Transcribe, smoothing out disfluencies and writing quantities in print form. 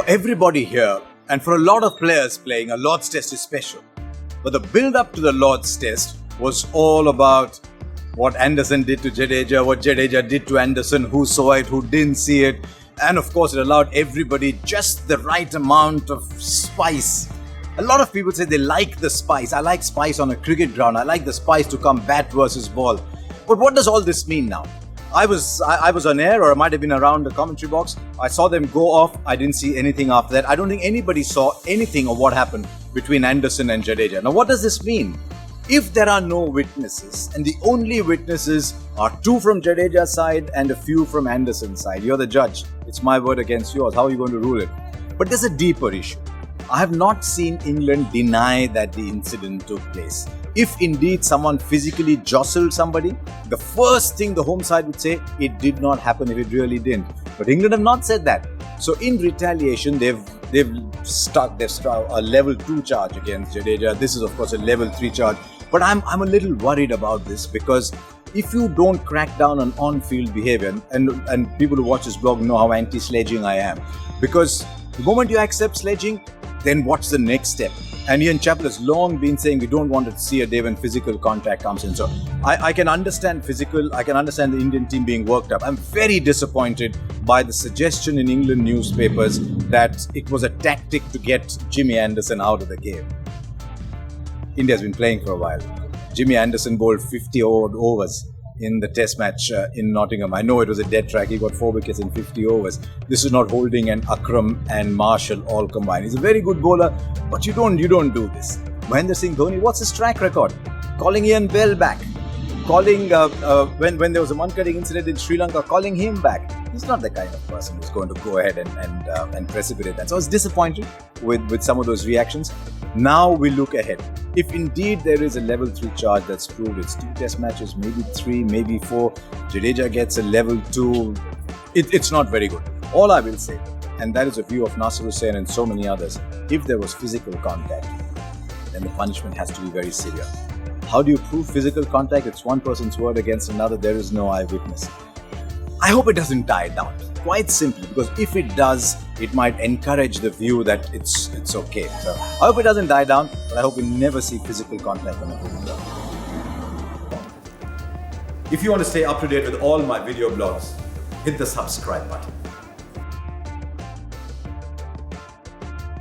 For everybody here, and for a lot of players playing, a Lord's Test is special. But the build-up to the Lord's Test was all about what Anderson did to Jadeja, what Jadeja did to Anderson, who saw it, who didn't see it. And of course, it allowed everybody just the right amount of spice. A lot of people say they like the spice. I like spice on a cricket ground. I like the spice to come bat versus ball. But what does all this mean now? I was on air, or I might have been around the commentary box. I saw them go off. I didn't see anything after that. I don't think anybody saw anything of what happened between Anderson and Jadeja. Now, what does this mean? If there are no witnesses, and the only witnesses are 2 from Jadeja's side and a few from Anderson's side, you're the judge. It's my word against yours. How are you going to rule it? But there's a deeper issue. I have not seen England deny that the incident took place. If indeed someone physically jostled somebody, the first thing the home side would say, it did not happen if it really didn't. But England have not said that. So in retaliation, they've struck a level 2 charge against Jadeja. This is of course a level 3 charge. But I'm a little worried about this, because if you don't crack down on on-field behavior, and people who watch this blog know how anti-sledging I am, because the moment you accept sledging, then what's the next step? And Ian Chappell has long been saying we don't want to see a day when physical contact comes in. So I can understand I can understand the Indian team being worked up. I'm very disappointed by the suggestion in England newspapers that it was a tactic to get Jimmy Anderson out of the game. India's been playing for a while. Jimmy Anderson bowled 50 odd overs in the test match in Nottingham. I know it was a dead track. He got 4 wickets in 50 overs. This is not Holding and Akram and Marshall all combined. He's a very good bowler, but you don't do this. Mahendra Singh Dhoni, what's his track record? Calling Ian Bell back. Calling, when there was a one-cutting incident in Sri Lanka, calling him back. He's not the kind of person who's going to go ahead and precipitate that. So I was disappointed with some of those reactions. Now we look ahead. If indeed there is a level 3 charge that's proved, it's 2 test matches, maybe 3, maybe 4. Jadeja gets a level 2. It's not very good. All I will say, and that is a view of Nasir Hussain and so many others, if there was physical contact, then the punishment has to be very severe. How do you prove physical contact? It's one person's word against another. There is no eyewitness. I hope it doesn't die down. Quite simply, because if it does, it might encourage the view that it's okay. So I hope it doesn't die down, but I hope we never see physical contact on the cricket ground. If you want to stay up to date with all my video blogs, hit the subscribe button.